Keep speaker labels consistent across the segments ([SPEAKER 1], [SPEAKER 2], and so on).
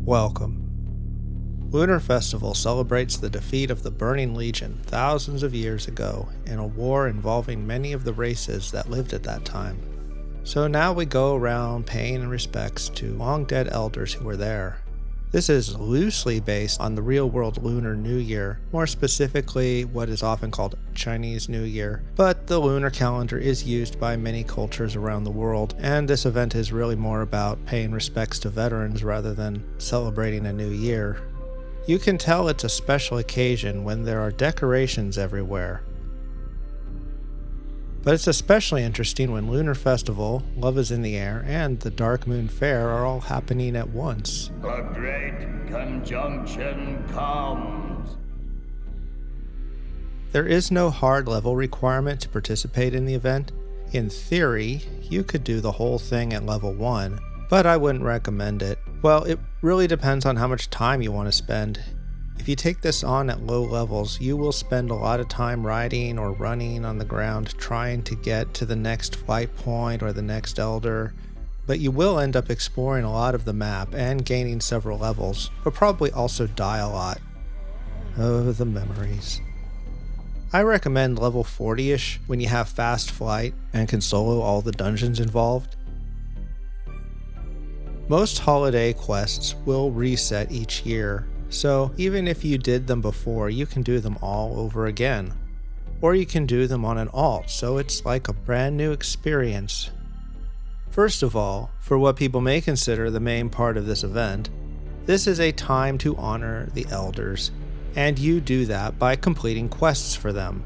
[SPEAKER 1] Welcome. Lunar Festival celebrates the defeat of the Burning Legion thousands of years ago in a war involving many of the races that lived at that time. So now we go around paying respects to long-dead elders who were there. This is loosely based on the real-world Lunar New Year, more specifically what is often called Chinese New Year, but the lunar calendar is used by many cultures around the world, and this event is really more about paying respects to veterans rather than celebrating a new year. You can tell it's a special occasion when there are decorations everywhere. But it's especially interesting when Lunar Festival, Love is in the Air, and the Dark Moon Fair are all happening at once.
[SPEAKER 2] The great conjunction comes.
[SPEAKER 1] There is no hard level requirement to participate in the event. In theory, you could do the whole thing at level 1, but I wouldn't recommend it. Well, it really depends on how much time you want to spend. If you take this on at low levels, you will spend a lot of time riding or running on the ground trying to get to the next flight point or the next elder, but you will end up exploring a lot of the map and gaining several levels, but probably also die a lot. Oh, the memories. I recommend level 40-ish when you have fast flight and can solo all the dungeons involved. Most holiday quests will reset each year, so even if you did them before, you can do them all over again. Or you can do them on an alt, so it's like a brand new experience. First of all, for what people may consider the main part of this event, this is a time to honor the elders, and you do that by completing quests for them.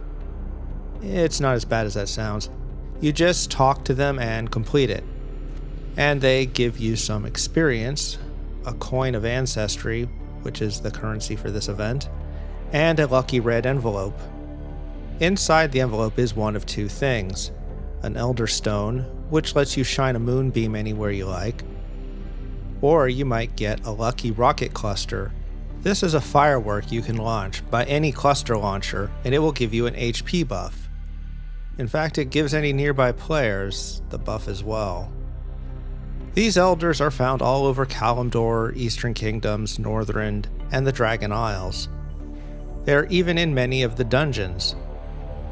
[SPEAKER 1] It's not as bad as that sounds. You just talk to them and complete it. And they give you some experience, a coin of ancestry, which is the currency for this event, and a lucky red envelope. Inside the envelope is one of two things: an elder stone, which lets you shine a moonbeam anywhere you like, or you might get a lucky rocket cluster. This is a firework you can launch by any cluster launcher, and it will give you an HP buff. In fact, it gives any nearby players the buff as well. These elders are found all over Kalimdor, Eastern Kingdoms, Northrend, and the Dragon Isles. They are even in many of the dungeons.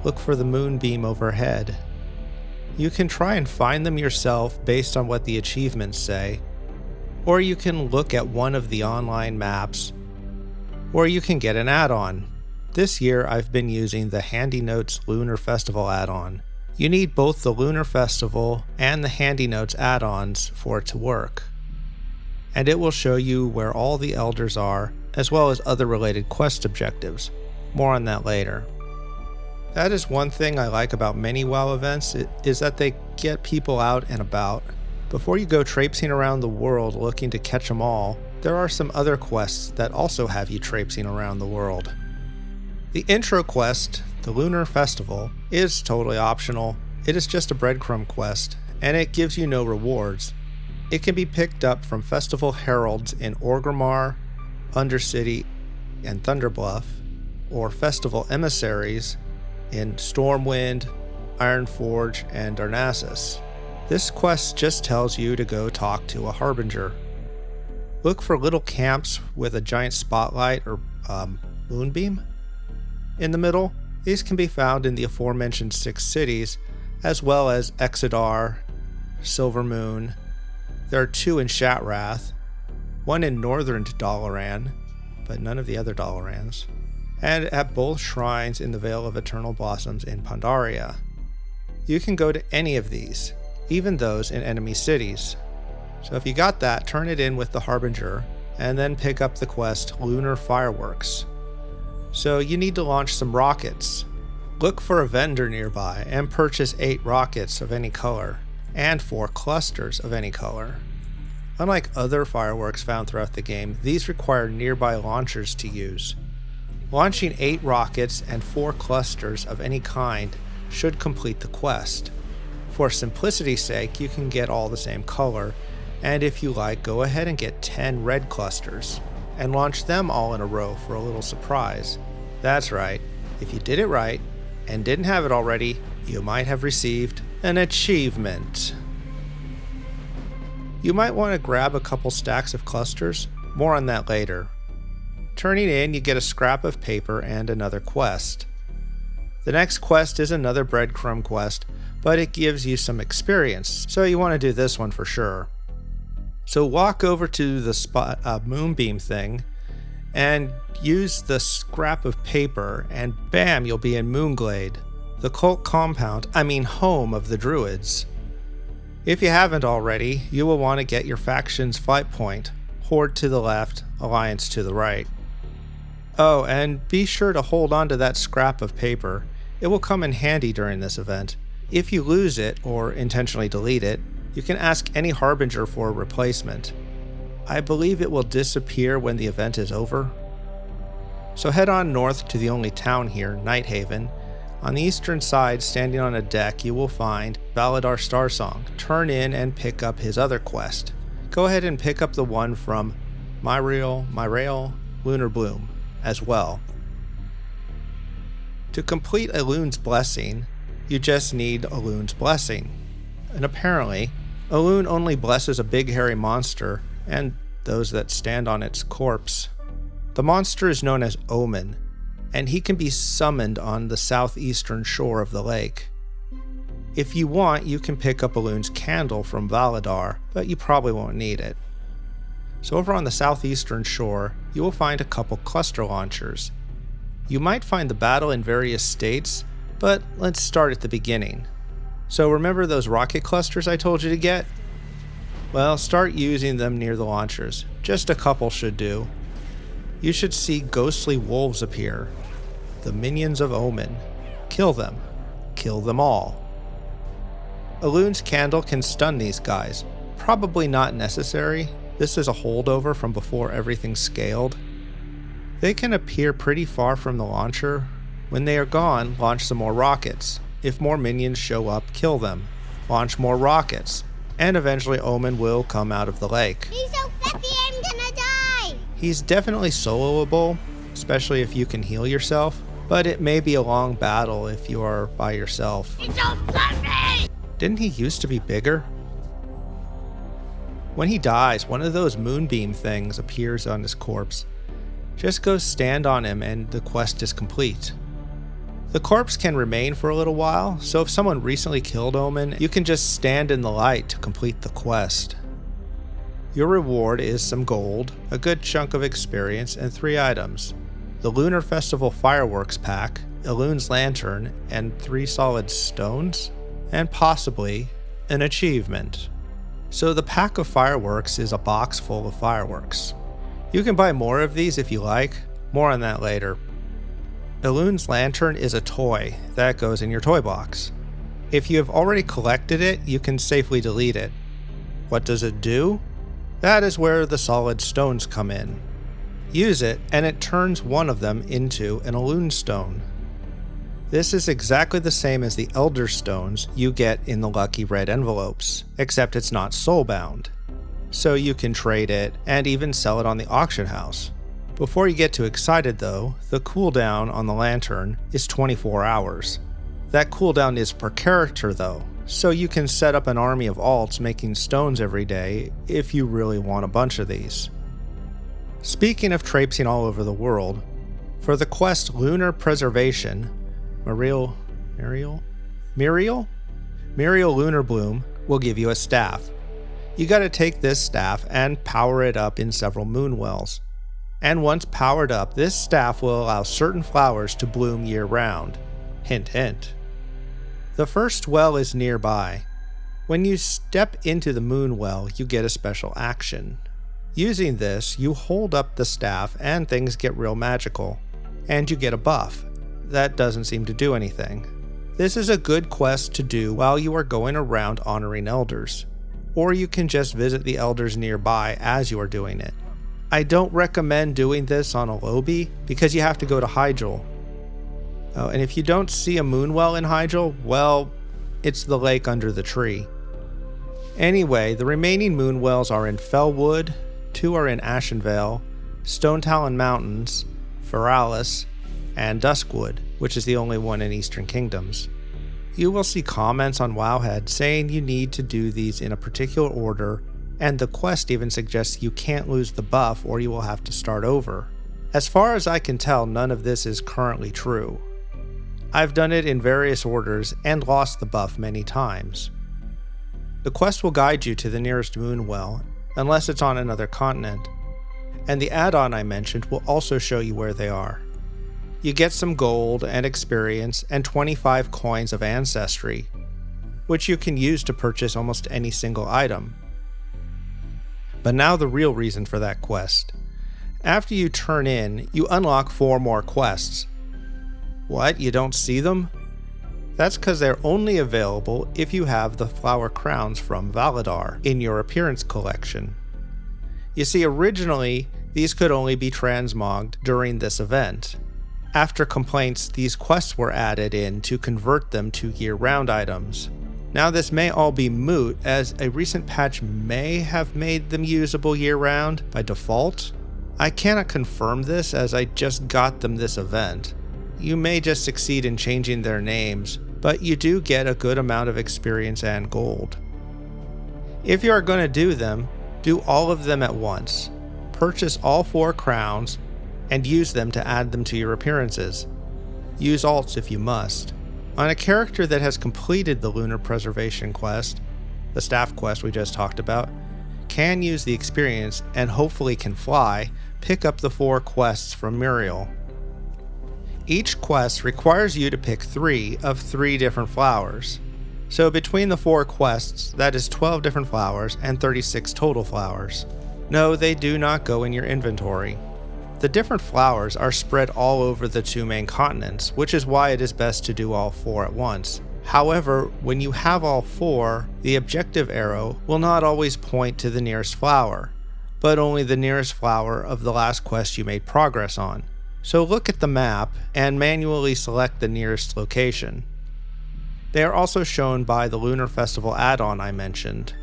[SPEAKER 1] Look for the moonbeam overhead. You can try and find them yourself based on what the achievements say, or you can look at one of the online maps, or you can get an add-on. This year I've been using the Handy Notes Lunar Festival add-on. You need both the Lunar Festival and the Handy Notes add-ons for it to work. And it will show you where all the elders are, as well as other related quest objectives. More on that later. That is one thing I like about many WoW events, is that they get people out and about. Before you go traipsing around the world looking to catch them all, there are some other quests that also have you traipsing around the world. The intro quest, the Lunar Festival, is totally optional. It is just a breadcrumb quest, and it gives you no rewards. It can be picked up from festival heralds in Orgrimmar, Undercity, and Thunderbluff, or festival emissaries in Stormwind, Ironforge, and Darnassus. This quest just tells you to go talk to a harbinger. Look for little camps with a giant spotlight or moonbeam in the middle. These can be found in the aforementioned 6 cities, as well as Exodar, Silvermoon. There are 2 in Shatrath, 1 in Northern Dalaran, but none of the other Dalarans, and at both shrines in the Vale of Eternal Blossoms in Pandaria. You can go to any of these, even those in enemy cities. So if you got that, turn it in with the Harbinger, and then pick up the quest Lunar Fireworks. So you need to launch some rockets. Look for a vendor nearby and purchase 8 rockets of any color, and 4 clusters of any color. Unlike other fireworks found throughout the game, these require nearby launchers to use. Launching 8 rockets and 4 clusters of any kind should complete the quest. For simplicity's sake, you can get all the same color, and if you like, go ahead and get 10 red clusters, and launch them all in a row for a little surprise. That's right, if you did it right, and didn't have it already, you might have received an achievement. You might want to grab a couple stacks of clusters, More on that later. Turning in, you get a scrap of paper and another quest. The next quest is another breadcrumb quest, but it gives you some experience, so you want to do this one for sure. So walk over to the moonbeam thing and use the scrap of paper, and bam, you'll be in Moonglade, the cult compound, home of the druids. If you haven't already, you will want to get your faction's fight point, Horde to the left, Alliance to the right. Oh, and be sure to hold on to that scrap of paper. It will come in handy during this event. If you lose it or intentionally delete it, you can ask any Harbinger for a replacement. I believe it will disappear when the event is over. So head on north to the only town here, Nighthaven. On the eastern side, standing on a deck, you will find Valadar Starsong. Turn in and pick up his other quest. Go ahead and pick up the one from Myrail, Lunar Bloom as well. To complete Elune's blessing, you just need Elune's blessing. And apparently, Elune only blesses a big hairy monster and those that stand on its corpse. The monster is known as Omen, and he can be summoned on the southeastern shore of the lake. If you want, you can pick up Elune's candle from Valadar, but you probably won't need it. So over on the southeastern shore, you will find a couple cluster launchers. You might find the battle in various states, but let's start at the beginning. So remember those rocket clusters I told you to get? Well, start using them near the launchers. Just a couple should do. You should see ghostly wolves appear, the minions of Omen. Kill them. Kill them all. Elune's candle can stun these guys. Probably not necessary. This is a holdover from before everything scaled. They can appear pretty far from the launcher. When they are gone, launch some more rockets. If more minions show up, kill them. Launch more rockets. And eventually Omen will come out of the lake.
[SPEAKER 3] He's so flippy, I'm gonna die!
[SPEAKER 1] He's definitely soloable, especially if you can heal yourself, but it may be a long battle if you are by yourself.
[SPEAKER 3] He's so fluffy!
[SPEAKER 1] Didn't he used to be bigger? When he dies, one of those moonbeam things appears on his corpse. Just go stand on him and the quest is complete. The corpse can remain for a little while, so if someone recently killed Omen, you can just stand in the light to complete the quest. Your reward is some gold, a good chunk of experience, and 3 items. The Lunar Festival Fireworks Pack, Elune's Lantern, and 3 solid stones, and possibly an achievement. So the pack of fireworks is a box full of fireworks. You can buy more of these if you like, more on that later. Elune's Lantern is a toy that goes in your toy box. If you have already collected it, you can safely delete it. What does it do? That is where the solid stones come in. Use it, and it turns one of them into an Elune stone. This is exactly the same as the Elder Stones you get in the lucky red envelopes, except it's not soulbound. So you can trade it and even sell it on the auction house. Before you get too excited though, the cooldown on the lantern is 24 hours. That cooldown is per character though, so you can set up an army of alts making stones every day if you really want a bunch of these. Speaking of traipsing all over the world, for the quest Lunar Preservation, Myrail Lunar Bloom will give you a staff. You gotta take this staff and power it up in several moon wells. And once powered up, this staff will allow certain flowers to bloom year-round. Hint, hint. The first well is nearby. When you step into the moon well, you get a special action. Using this, you hold up the staff and things get real magical. And you get a buff. That doesn't seem to do anything. This is a good quest to do while you are going around honoring elders. Or you can just visit the elders nearby as you are doing it. I don't recommend doing this on a lobby because you have to go to Hyjal. Oh, and if you don't see a moonwell in Hyjal, well, it's the lake under the tree. Anyway, the remaining moonwells are in Fellwood, 2 are in Ashenvale, Stone Talon Mountains, Fariel, and Duskwood, which is the only one in Eastern Kingdoms. You will see comments on WoWHead saying you need to do these in a particular order and the quest even suggests you can't lose the buff or you will have to start over. As far as I can tell, none of this is currently true. I've done it in various orders and lost the buff many times. The quest will guide you to the nearest moon well, unless it's on another continent, and the add-on I mentioned will also show you where they are. You get some gold and experience and 25 coins of ancestry, which you can use to purchase almost any single item. But now the real reason for that quest. After you turn in, you unlock 4 more quests. What, you don't see them? That's because they're only available if you have the flower crowns from Valadar in your appearance collection. You see, originally, these could only be transmogged during this event. After complaints, these quests were added in to convert them to year-round items. Now this may all be moot, as a recent patch may have made them usable year-round by default. I cannot confirm this as I just got them this event. You may just succeed in changing their names, but you do get a good amount of experience and gold. If you are going to do them, do all of them at once. Purchase all 4 crowns, and use them to add them to your appearances. Use alts if you must. On a character that has completed the Lunar Preservation quest, the staff quest we just talked about, can use the experience and hopefully can fly, pick up the 4 quests from Muriel. Each quest requires you to pick 3 of 3 different flowers. So between the 4 quests, that is 12 different flowers and 36 total flowers. No, they do not go in your inventory. The different flowers are spread all over the 2 main continents, which is why it is best to do all 4 at once. However, when you have all 4, the objective arrow will not always point to the nearest flower, but only the nearest flower of the last quest you made progress on. So look at the map and manually select the nearest location. They are also shown by the Lunar Festival add-on I mentioned.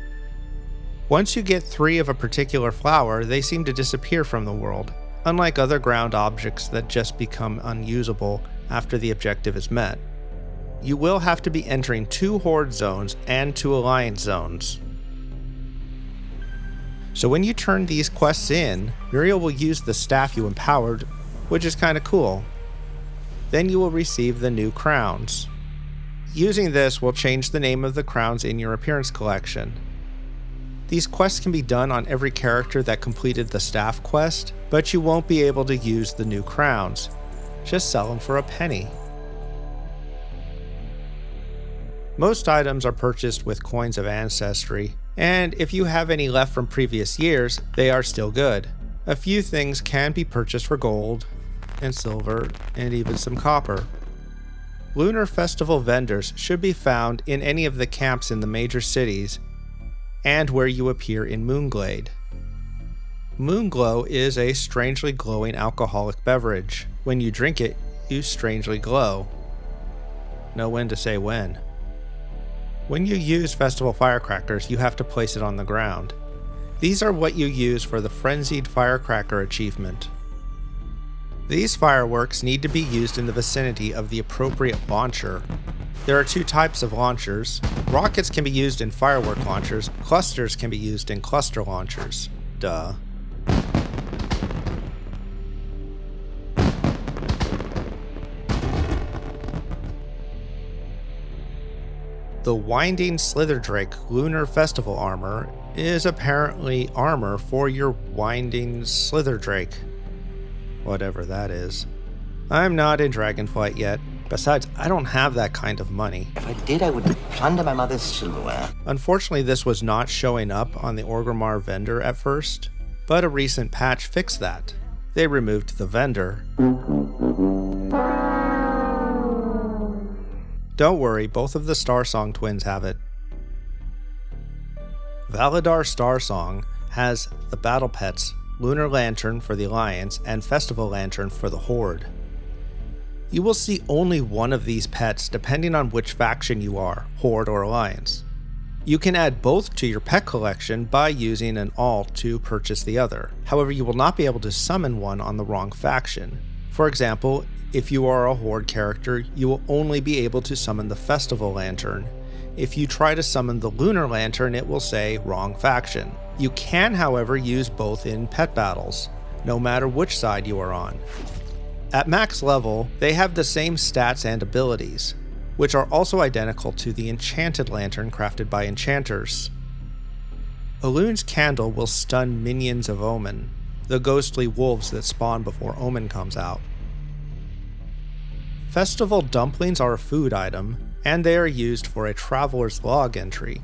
[SPEAKER 1] Once you get 3 of a particular flower, they seem to disappear from the world, unlike other ground objects that just become unusable after the objective is met. You will have to be entering 2 Horde zones and 2 Alliance zones. So when you turn these quests in, Muriel will use the staff you empowered, which is kinda cool. Then you will receive the new crowns. Using this will change the name of the crowns in your appearance collection. These quests can be done on every character that completed the staff quest, but you won't be able to use the new crowns. Just sell them for a penny. Most items are purchased with coins of ancestry, and if you have any left from previous years, they are still good. A few things can be purchased for gold, and silver, and even some copper. Lunar Festival vendors should be found in any of the camps in the major cities, and where you appear in Moonglade. Moonglow is a strangely glowing alcoholic beverage. When you drink it, you strangely glow. Know when to say when. When you use festival firecrackers, you have to place it on the ground. These are what you use for the Frenzied Firecracker achievement. These fireworks need to be used in the vicinity of the appropriate launcher. There are 2 types of launchers. Rockets can be used in firework launchers, clusters can be used in cluster launchers. Duh. The Winding Slitherdrake Lunar Festival armor is apparently armor for your Winding Slitherdrake. Whatever that is. I'm not in Dragonflight yet. Besides, I don't have that kind of money.
[SPEAKER 4] If I did, I would plunder my mother's silverware.
[SPEAKER 1] Unfortunately, this was not showing up on the Orgrimmar vendor at first, but a recent patch fixed that. They removed the vendor. Don't worry, both of the Starsong twins have it. Valadar Starsong has the battle pets Lunar Lantern for the Alliance and Festival Lantern for the Horde. You will see only one of these pets depending on which faction you are, Horde or Alliance. You can add both to your pet collection by using an alt to purchase the other. However, you will not be able to summon one on the wrong faction. For example, if you are a Horde character, you will only be able to summon the Festival Lantern. If you try to summon the Lunar Lantern, it will say wrong faction. You can, however, use both in pet battles, no matter which side you are on. At max level, they have the same stats and abilities, which are also identical to the Enchanted Lantern crafted by enchanters. Elune's candle will stun minions of Omen, the ghostly wolves that spawn before Omen comes out. Festival dumplings are a food item, and they are used for a traveler's log entry.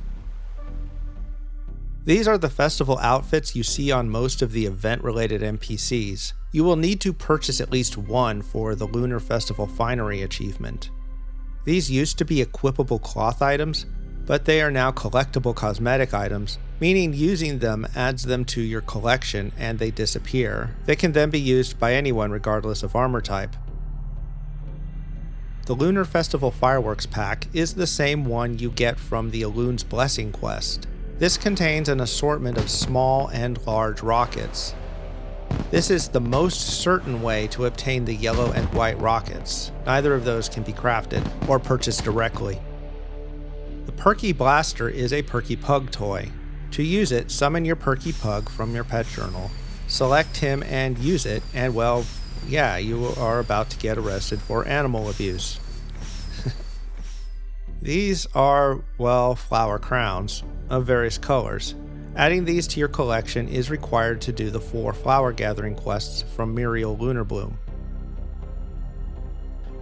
[SPEAKER 1] These are the festival outfits you see on most of the event-related NPCs. You will need to purchase at least one for the Lunar Festival Finery achievement. These used to be equipable cloth items, but they are now collectible cosmetic items, meaning using them adds them to your collection and they disappear. They can then be used by anyone regardless of armor type. The Lunar Festival Fireworks Pack is the same one you get from the Elune's Blessing quest. This contains an assortment of small and large rockets. This is the most certain way to obtain the yellow and white rockets. Neither of those can be crafted or purchased directly. The Perky Blaster is a Perky Pug toy. To use it, summon your Perky Pug from your pet journal, select him and use it, and well, yeah, you are about to get arrested for animal abuse. These are, well, flower crowns of various colors. Adding these to your collection is required to do the 4 flower gathering quests from Muriel Lunarbloom.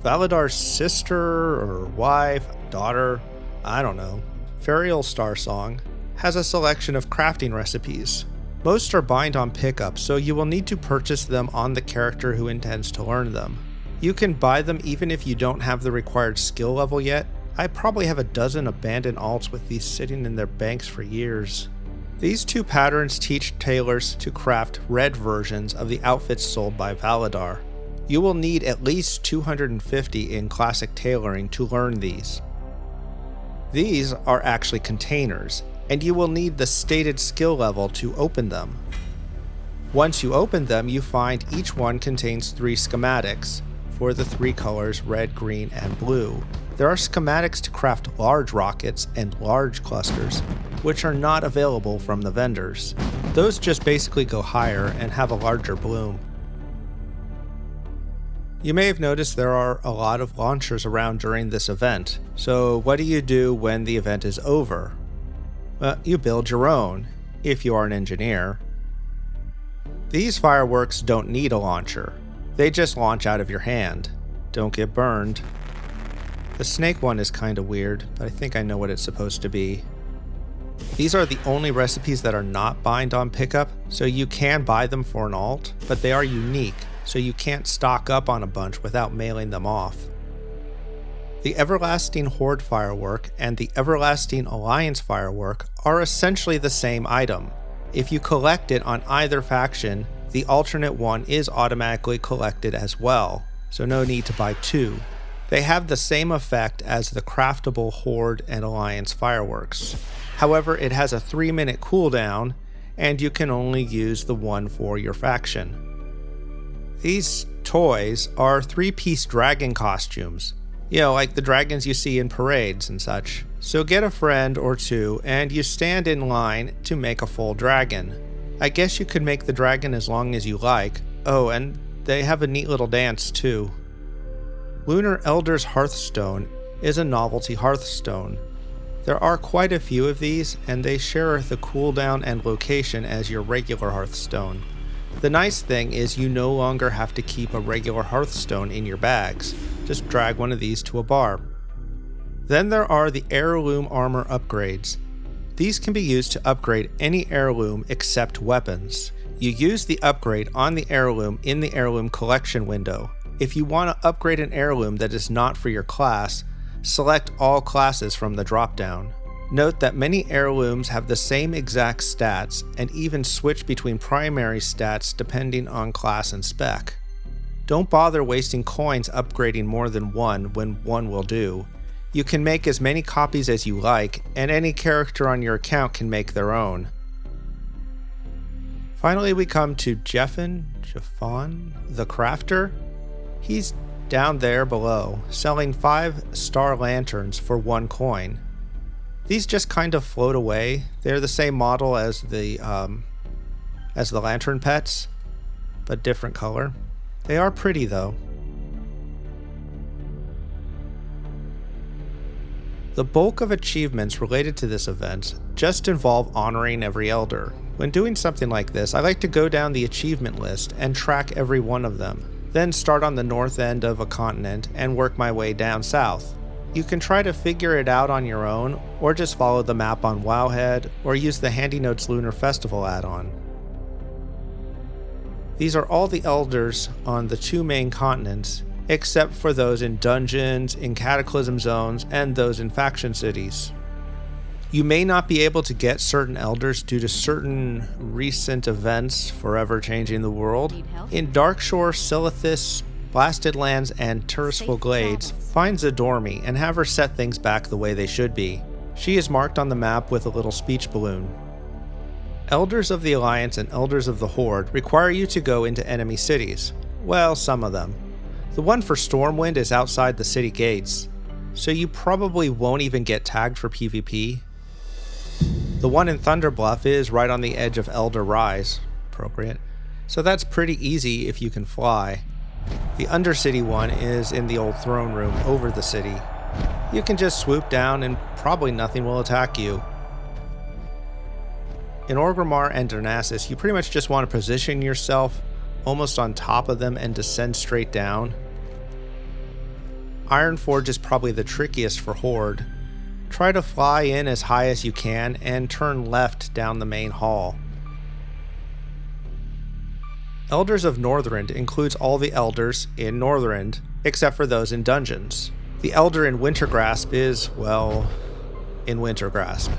[SPEAKER 1] Valadar's sister or wife, daughter, I don't know, Fariel Starsong, has a selection of crafting recipes. Most are bind on pickup, so you will need to purchase them on the character who intends to learn them. You can buy them even if you don't have the required skill level yet. I probably have a dozen abandoned alts with these sitting in their banks for years. These 2 patterns teach tailors to craft red versions of the outfits sold by Valadar. You will need at least 250 in classic tailoring to learn these. These are actually containers, and you will need the stated skill level to open them. Once you open them, you find each one contains 3 schematics for the 3 colors red, green, and blue. There are schematics to craft large rockets and large clusters, which are not available from the vendors. Those just basically go higher and have a larger bloom. You may have noticed there are a lot of launchers around during this event. So what do you do when the event is over? Well, you build your own, if you are an engineer. These fireworks don't need a launcher. They just launch out of your hand. Don't get burned. The snake one is kinda weird, but I think I know what it's supposed to be. These are the only recipes that are not bind on pickup, so you can buy them for an alt, but they are unique, so you can't stock up on a bunch without mailing them off. The Everlasting Horde firework and the Everlasting Alliance firework are essentially the same item. If you collect it on either faction, the alternate one is automatically collected as well, so no need to buy 2. They have the same effect as the craftable Horde and Alliance fireworks. However, it has a 3-minute cooldown, and you can only use the one for your faction. These toys are 3-piece dragon costumes, like the dragons you see in parades and such. So get a friend or 2 and you stand in line to make a full dragon. I guess you could make the dragon as long as you like. Oh, and they have a neat little dance too. Lunar Elder's Hearthstone is a novelty hearthstone. There are quite a few of these, and they share the cooldown and location as your regular Hearthstone. The nice thing is you no longer have to keep a regular Hearthstone in your bags. Just drag one of these to a bar. Then there are the heirloom armor upgrades. These can be used to upgrade any heirloom except weapons. You use the upgrade on the heirloom in the heirloom collection window. If you want to upgrade an heirloom that is not for your class, select all classes from the dropdown. Note that many heirlooms have the same exact stats and even switch between primary stats depending on class and spec. Don't bother wasting coins upgrading more than one when one will do. You can make as many copies as you like, and any character on your account can make their own. Finally, we come to Jefen, the crafter. He's down there below, selling 5 star lanterns for 1 coin. These just kind of float away. They're the same model as the lantern pets, but different color. They are pretty though. The bulk of achievements related to this event just involve honoring every elder. When doing something like this, I like to go down the achievement list and track every one of them, then start on the north end of a continent and work my way down south. You can try to figure it out on your own, or just follow the map on WoWHead, or use the Handy Notes Lunar Festival add-on. These are all the elders on the 2 main continents, except for those in dungeons, in cataclysm zones, and those in faction cities. You may not be able to get certain elders due to certain recent events forever changing the world. In Darkshore, Silithus, Blasted Lands, and Terrasful Glades, find Zadormi and have her set things back the way they should be. She is marked on the map with a little speech balloon. Elders of the Alliance and Elders of the Horde require you to go into enemy cities. Well, some of them. The one for Stormwind is outside the city gates, so you probably won't even get tagged for PvP. The one in Thunderbluff is right on the edge of Elder Rise, appropriate, so that's pretty easy if you can fly. The Undercity one is in the old throne room over the city. You can just swoop down and probably nothing will attack you. In Orgrimmar and Darnassus, you pretty much just want to position yourself almost on top of them and descend straight down. Ironforge is probably the trickiest for Horde. Try to fly in as high as you can and turn left down the main hall. Elders of Northrend includes all the elders in Northrend, except for those in dungeons. The elder in Wintergrasp is, well, in Wintergrasp,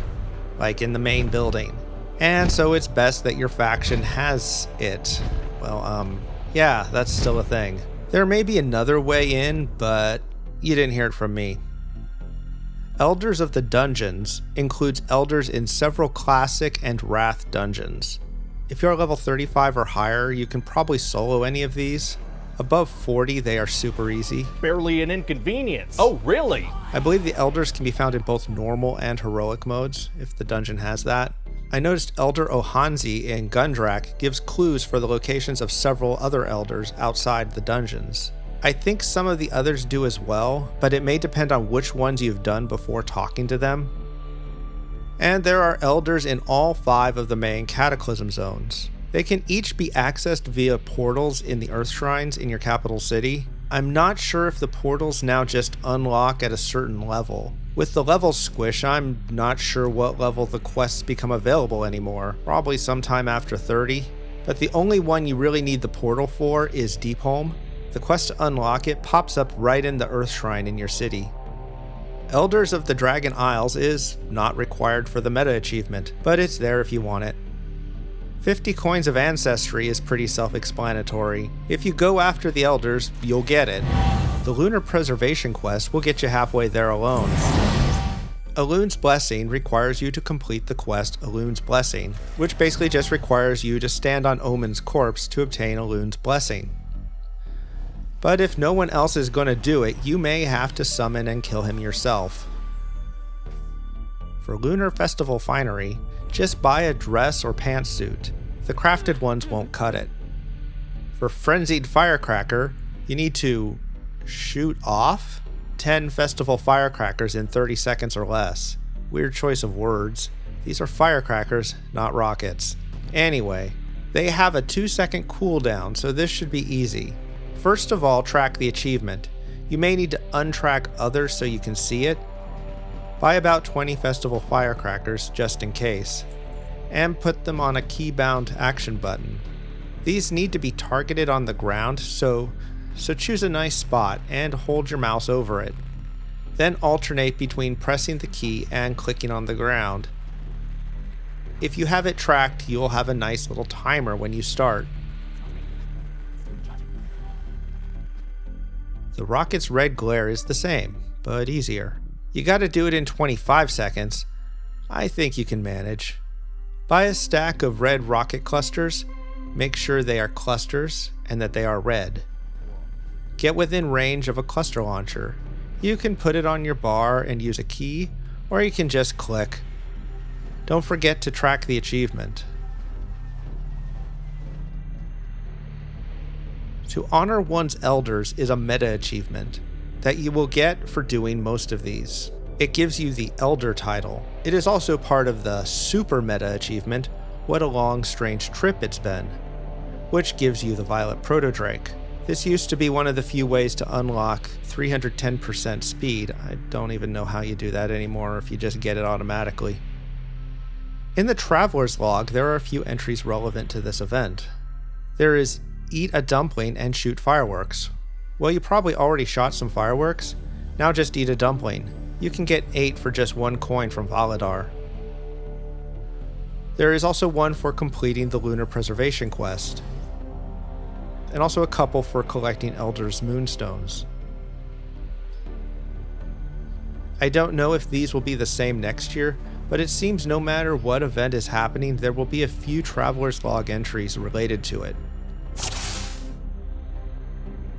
[SPEAKER 1] like in the main building. And so it's best that your faction has it. Well, yeah, that's still a thing. There may be another way in, but you didn't hear it from me. Elders of the Dungeons includes elders in several Classic and Wrath dungeons. If you're level 35 or higher, you can probably solo any of these. Above 40, they are super easy.
[SPEAKER 5] Barely an inconvenience. Oh, really?
[SPEAKER 1] I believe the elders can be found in both normal and heroic modes, if the dungeon has that. I noticed Elder Ohanzi in Gundrak gives clues for the locations of several other elders outside the dungeons. I think some of the others do as well, but it may depend on which ones you've done before talking to them. And there are elders in all 5 of the main cataclysm zones. They can each be accessed via portals in the Earth Shrines in your capital city. I'm not sure if the portals now just unlock at a certain level. With the level squish, I'm not sure what level the quests become available anymore. Probably sometime after 30. But the only one you really need the portal for is Deepholm. The quest to unlock it pops up right in the Earth Shrine in your city. Elders of the Dragon Isles is not required for the meta achievement, but it's there if you want it. 50 coins of ancestry is pretty self-explanatory. If you go after the elders, you'll get it. The Lunar Preservation quest will get you halfway there alone. Elune's Blessing requires you to complete the quest Elune's Blessing, which basically just requires you to stand on Omen's corpse to obtain Elune's Blessing. But if no one else is going to do it, you may have to summon and kill him yourself. For Lunar Festival finery, just buy a dress or pantsuit. The crafted ones won't cut it. For Frenzied Firecracker, you need to shoot off 10 festival firecrackers in 30 seconds or less. Weird choice of words. These are firecrackers, not rockets. Anyway, they have a 2-second cooldown, so this should be easy. First of all, track the achievement. You may need to untrack others so you can see it. Buy about 20 festival firecrackers just in case, and put them on a keybound action button. These need to be targeted on the ground, so choose a nice spot and hold your mouse over it. Then alternate between pressing the key and clicking on the ground. If you have it tracked, you'll have a nice little timer when you start. The rocket's red glare is the same, but easier. You gotta do it in 25 seconds. I think you can manage. Buy a stack of red rocket clusters. Make sure they are clusters and that they are red. Get within range of a cluster launcher. You can put it on your bar and use a key, or you can just click. Don't forget to track the achievement. To honor one's elders is a meta achievement that you will get for doing most of these. It gives you the Elder title. It is also part of the super meta achievement, What a Long Strange Trip It's Been, which gives you the Violet Protodrake. This used to be one of the few ways to unlock 310% speed. I don't even know how you do that anymore if you just get it automatically. In the Traveler's Log, there are a few entries relevant to this event. There is Eat a Dumpling and Shoot Fireworks. Well, you probably already shot some fireworks. Now just eat a dumpling. You can get 8 for just 1 coin from Valadar. There is also one for completing the Lunar Preservation quest, and also a couple for collecting Elder's Moonstones. I don't know if these will be the same next year, but it seems no matter what event is happening, there will be a few Traveler's Log entries related to it.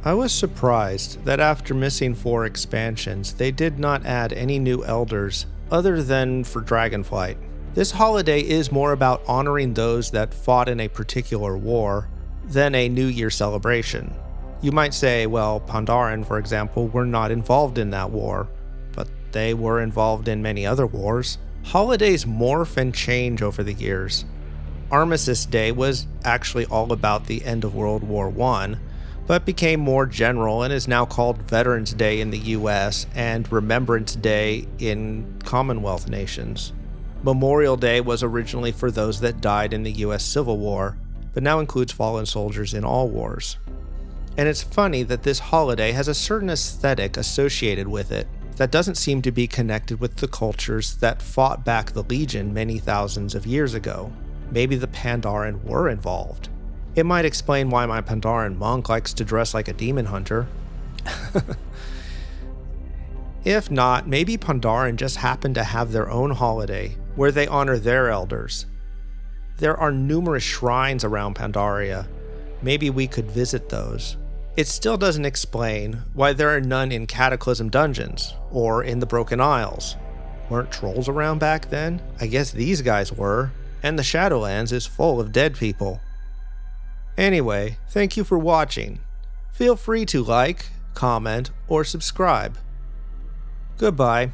[SPEAKER 1] I was surprised that after missing 4 expansions, they did not add any new elders other than for Dragonflight. This holiday is more about honoring those that fought in a particular war than a New Year celebration. You might say, well, Pandaren, for example, were not involved in that war, but they were involved in many other wars. Holidays morph and change over the years. Armistice Day was actually all about the end of World War I, but became more general and is now called Veterans Day in the US and Remembrance Day in Commonwealth nations. Memorial Day was originally for those that died in the US Civil War, but now includes fallen soldiers in all wars. And it's funny that this holiday has a certain aesthetic associated with it that doesn't seem to be connected with the cultures that fought back the Legion many thousands of years ago. Maybe the Pandaren were involved. It might explain why my Pandaren monk likes to dress like a demon hunter. If not, maybe Pandaren just happen to have their own holiday where they honor their elders. There are numerous shrines around Pandaria. Maybe we could visit those. It still doesn't explain why there are none in Cataclysm dungeons or in the Broken Isles. Weren't trolls around back then? I guess these guys were, and the Shadowlands is full of dead people. Anyway, thank you for watching. Feel free to like, comment, or subscribe. Goodbye.